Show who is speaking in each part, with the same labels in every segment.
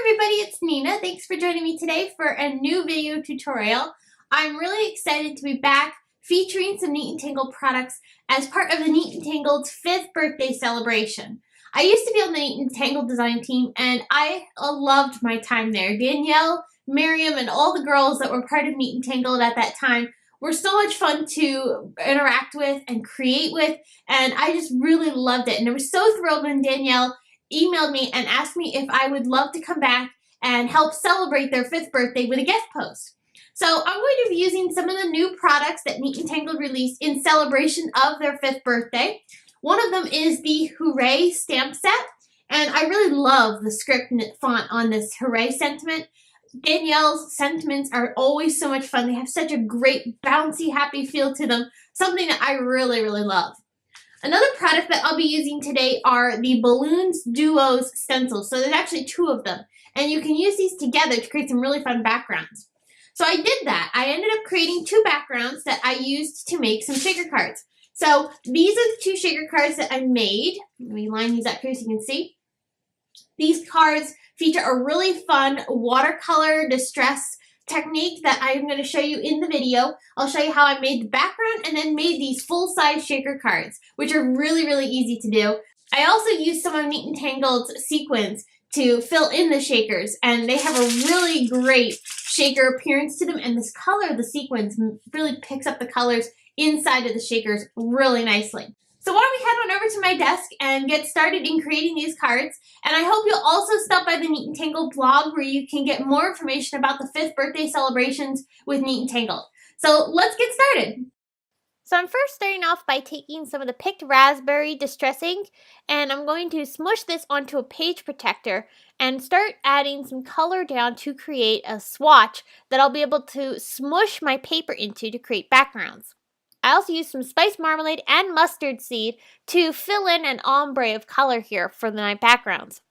Speaker 1: everybody, it's Nina. Thanks for joining me today for a new video tutorial. I'm really excited to be back featuring some Neat Tangled products as part of the Neat Tangled's 5th birthday celebration. I used to be on the Neat Tangled design team and I loved my time there. Danielle, Miriam, and all the girls that were part of Neat Tangled at that time were so much fun to interact with and create with, and I just really loved it. And I was so thrilled when Danielle emailed me and asked me if I would love to come back and help celebrate their 5th birthday with a guest post. So I'm going to be using some of the new products that Neat Tangled released in celebration of their 5th birthday. One of them is the Hooray stamp set, and I really love the script font on this Hooray sentiment. Danielle's sentiments are always so much fun. They have such a great bouncy, happy feel to them, something that I really, really love. Another product that I'll be using today are the Balloons Duos stencils. So there's actually 2 of them, and you can use these together to create some really fun backgrounds. So I did that. I ended up creating 2 backgrounds that I used to make some shaker cards. So these are the 2 shaker cards that I made. Let me line these up here so you can see. These cards feature a really fun watercolor distress technique that I'm going to show you in the video. I'll show you how I made the background and then made these full-size shaker cards, which are really, really easy to do. I also used some of Neat Tangled's sequins to fill in the shakers, and they have a really great shaker appearance to them, and this color of the sequins really picks up the colors inside of the shakers really nicely. So why don't we head on over to my desk and get started in creating these cards. And I hope you'll also stop by the Neat Tangled blog where you can get more information about the 5th birthday celebrations with Neat Tangled. So let's get started.
Speaker 2: So I'm first starting off by taking some of the picked raspberry distress ink, and I'm going to smush this onto a page protector and start adding some color down to create a swatch that I'll be able to smush my paper into to create backgrounds. I also used some spiced marmalade and mustard seed to fill in an ombre of color here for my backgrounds.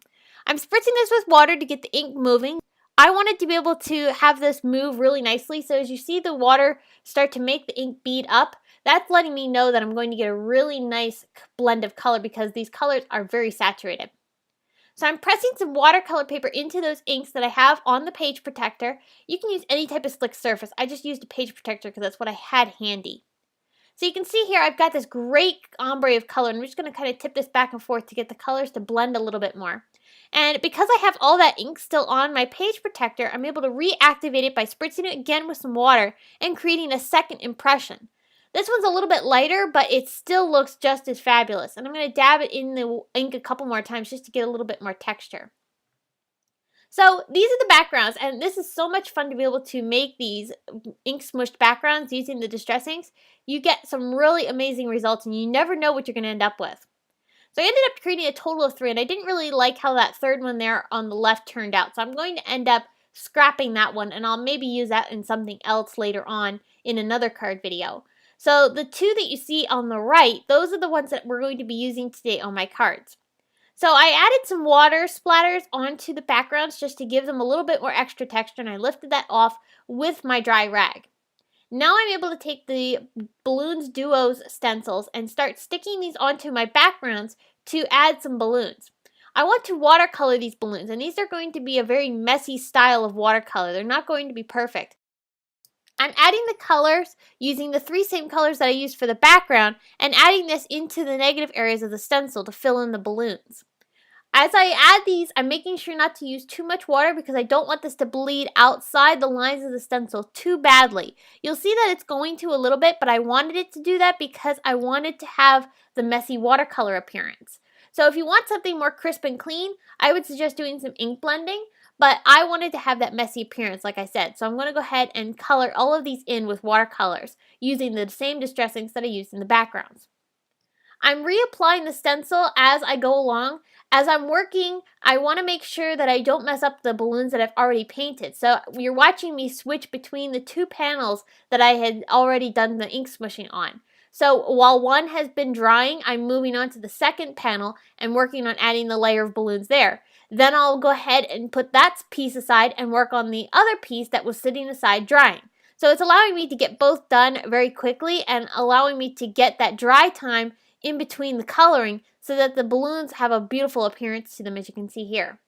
Speaker 2: I'm spritzing this with water to get the ink moving. I wanted to be able to have this move really nicely, so as you see the water start to make the ink bead up, that's letting me know that I'm going to get a really nice blend of color because these colors are very saturated. So I'm pressing some watercolor paper into those inks that I have on the page protector. You can use any type of slick surface. I just used a page protector because that's what I had handy. So you can see here I've got this great ombre of color, and I'm just going to kind of tip this back and forth to get the colors to blend a little bit more. And because I have all that ink still on my page protector, I'm able to reactivate it by spritzing it again with some water and creating a second impression. This one's a little bit lighter, but it still looks just as fabulous. And I'm going to dab it in the ink a couple more times just to get a little bit more texture. So these are the backgrounds, and this is so much fun to be able to make these ink smushed backgrounds using the distress inks. You get some really amazing results, and you never know what you're going to end up with. So I ended up creating a total of 3, and I didn't really like how that third one there on the left turned out. So I'm going to end up scrapping that one, and I'll maybe use that in something else later on in another card video. So the 2 that you see on the right, those are the ones that we're going to be using today on my cards. So I added some water splatters onto the backgrounds just to give them a little bit more extra texture, and I lifted that off with my dry rag. Now I'm able to take the Balloons Duos stencils and start sticking these onto my backgrounds to add some balloons. I want to watercolor these balloons, and these are going to be a very messy style of watercolor. They're not going to be perfect. I'm adding the colors using the 3 same colors that I used for the background and adding this into the negative areas of the stencil to fill in the balloons. As I add these, I'm making sure not to use too much water because I don't want this to bleed outside the lines of the stencil too badly. You'll see that it's going to a little bit, but I wanted it to do that because I wanted to have the messy watercolor appearance. So if you want something more crisp and clean, I would suggest doing some ink blending. But I wanted to have that messy appearance, like I said. So I'm going to go ahead and color all of these in with watercolors using the same distress inks that I used in the backgrounds. I'm reapplying the stencil as I go along. As I'm working, I want to make sure that I don't mess up the balloons that I've already painted. So you're watching me switch between the 2 panels that I had already done the ink smushing on. So while one has been drying, I'm moving on to the second panel and working on adding the layer of balloons there. Then I'll go ahead and put that piece aside and work on the other piece that was sitting aside drying. So it's allowing me to get both done very quickly and allowing me to get that dry time in between the coloring so that the balloons have a beautiful appearance to them, as you can see here.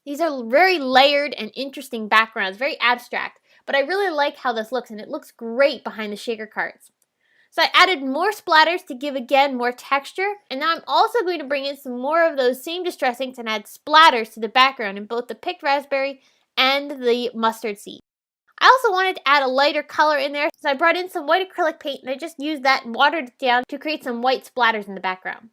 Speaker 2: These are very layered and interesting backgrounds, very abstract, but I really like how this looks, and it looks great behind the shaker cards. So I added more splatters to give, again, more texture, and now I'm also going to bring in some more of those same distress inks and add splatters to the background in both the picked raspberry and the mustard seed. I also wanted to add a lighter color in there, so I brought in some white acrylic paint and I just used that and watered it down to create some white splatters in the background.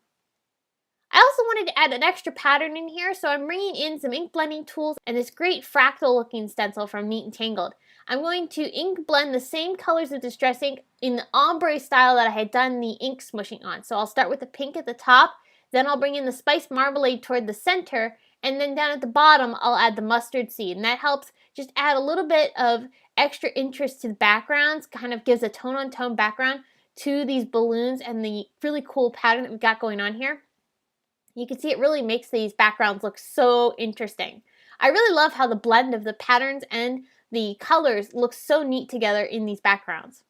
Speaker 2: I also wanted to add an extra pattern in here, so I'm bringing in some ink blending tools and this great fractal looking stencil from Neat Tangled. I'm going to ink blend the same colors of distress ink in the ombre style that I had done the ink smushing on. So I'll start with the pink at the top, then I'll bring in the spiced marmalade toward the center, and then down at the bottom I'll add the mustard seed, and that helps just add a little bit of extra interest to the backgrounds, kind of gives a tone-on-tone background to these balloons and the really cool pattern that we've got going on here. You can see it really makes these backgrounds look so interesting. I really love how the blend of the patterns and the colors looks so neat together in these backgrounds.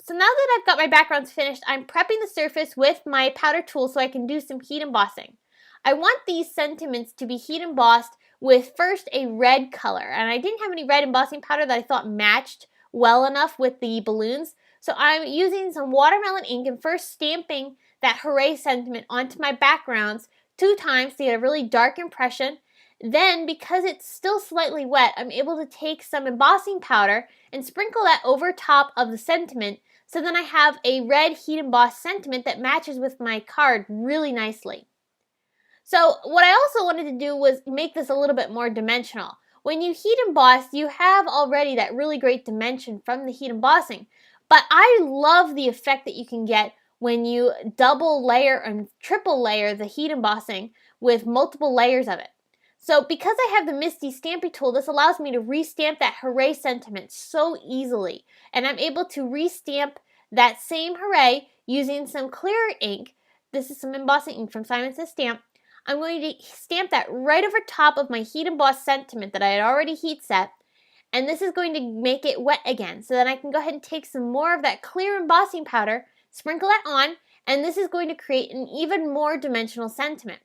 Speaker 2: So now that I've got my backgrounds finished, I'm prepping the surface with my powder tool so I can do some heat embossing. I want these sentiments to be heat embossed with first a red color, and I didn't have any red embossing powder that I thought matched well enough with the balloons. So I'm using some watermelon ink and first stamping that Hooray sentiment onto my backgrounds 2 times to get a really dark impression. Then, because it's still slightly wet, I'm able to take some embossing powder and sprinkle that over top of the sentiment, so then I have a red heat embossed sentiment that matches with my card really nicely. So what I also wanted to do was make this a little bit more dimensional. When you heat emboss, you have already that really great dimension from the heat embossing, but I love the effect that you can get when you double layer and triple layer the heat embossing with multiple layers of it. So because I have the Misty Stampy tool, this allows me to restamp that Hooray sentiment so easily. And I'm able to restamp that same Hooray using some clear ink. This is some embossing ink from Simon Says Stamp. I'm going to stamp that right over top of my heat embossed sentiment that I had already heat set. And this is going to make it wet again. So then I can go ahead and take some more of that clear embossing powder, sprinkle that on, and this is going to create an even more dimensional sentiment.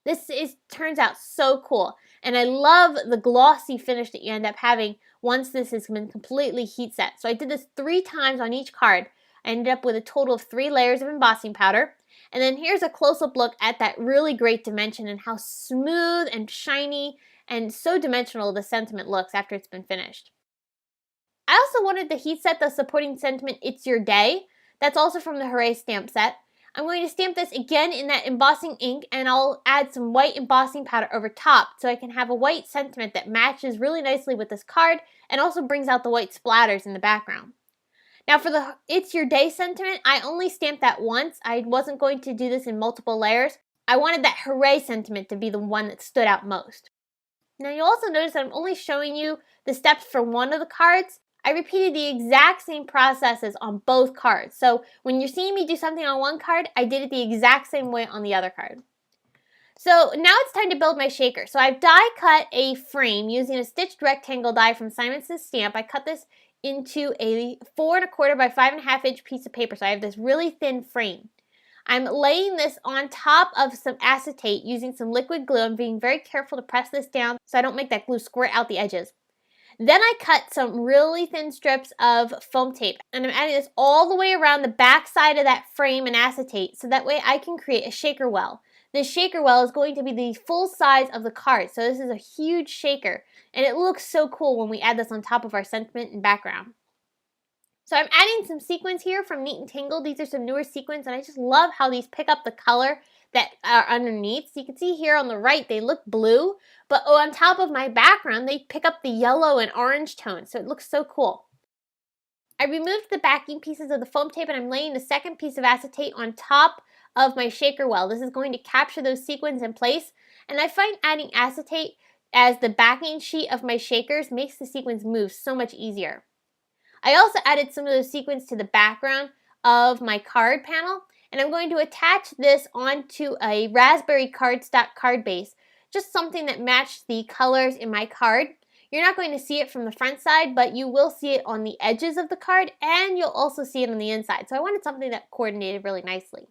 Speaker 2: This turns out so cool, and I love the glossy finish that you end up having once this has been completely heat set. So I did this 3 times on each card. I ended up with a total of 3 layers of embossing powder. And then here's a close-up look at that really great dimension and how smooth and shiny and so dimensional the sentiment looks after it's been finished. I also wanted to heat set the supporting sentiment, It's Your Day. That's also from the Hooray stamp set. I'm going to stamp this again in that embossing ink, and I'll add some white embossing powder over top so I can have a white sentiment that matches really nicely with this card and also brings out the white splatters in the background. Now for the It's Your Day sentiment, I only stamped that once. I wasn't going to do this in multiple layers. I wanted that Hooray sentiment to be the one that stood out most. Now you'll also notice that I'm only showing you the steps for one of the cards. I repeated the exact same processes on both cards. So when you're seeing me do something on one card, I did it the exact same way on the other card. So now it's time to build my shaker. So I've die cut a frame using a stitched rectangle die from Simon Says Stamp. I cut this into a 4 1/4 by 5 1/2 inch piece of paper. So I have this really thin frame. I'm laying this on top of some acetate using some liquid glue. I'm being very careful to press this down so I don't make that glue squirt out the edges. Then I cut some really thin strips of foam tape, and I'm adding this all the way around the back side of that frame and acetate so that way I can create a shaker well. This shaker well is going to be the full size of the card, so this is a huge shaker, and it looks so cool when we add this on top of our sentiment and background. So I'm adding some sequins here from Neat Tangled. These are some newer sequins, and I just love how these pick up the color that are underneath. So you can see here on the right, they look blue, but on top of my background, they pick up the yellow and orange tones, so it looks so cool. I removed the backing pieces of the foam tape, and I'm laying the second piece of acetate on top of my shaker well. This is going to capture those sequins in place, and I find adding acetate as the backing sheet of my shakers makes the sequins move so much easier. I also added some of those sequins to the background of my card panel, and I'm going to attach this onto a raspberry cardstock card base, just something that matched the colors in my card. You're not going to see it from the front side, but you will see it on the edges of the card, and you'll also see it on the inside. So I wanted something that coordinated really nicely.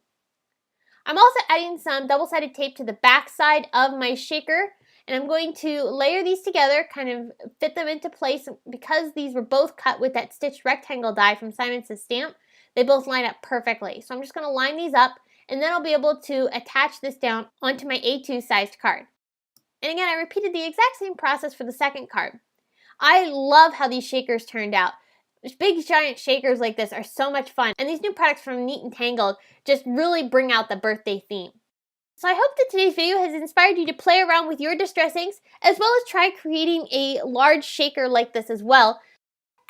Speaker 2: I'm also adding some double-sided tape to the back side of my shaker, And I'm going to layer these together, kind of fit them into place. Because these were both cut with that stitched rectangle die from Simon Says Stamp, they both line up perfectly. So I'm just going to line these up, and then I'll be able to attach this down onto my A2 sized card. And again, I repeated the exact same process for the second card. I love how these shakers turned out. Big giant shakers like this are so much fun, and these new products from Neat Tangled just really bring out the birthday theme. So I hope that today's video has inspired you to play around with your distress inks, as well as try creating a large shaker like this as well.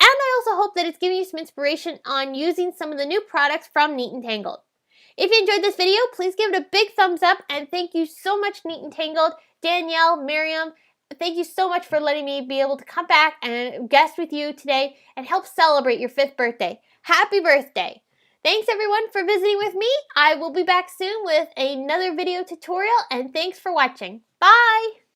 Speaker 2: And I also hope that it's giving you some inspiration on using some of the new products from Neat Tangled. If you enjoyed this video, please give it a big thumbs up, and thank you so much, Neat Tangled, Danielle, Miriam. Thank you so much for letting me be able to come back and guest with you today and help celebrate your 5th birthday. Happy birthday! Thanks everyone for visiting with me. I will be back soon with another video tutorial, and thanks for watching. Bye!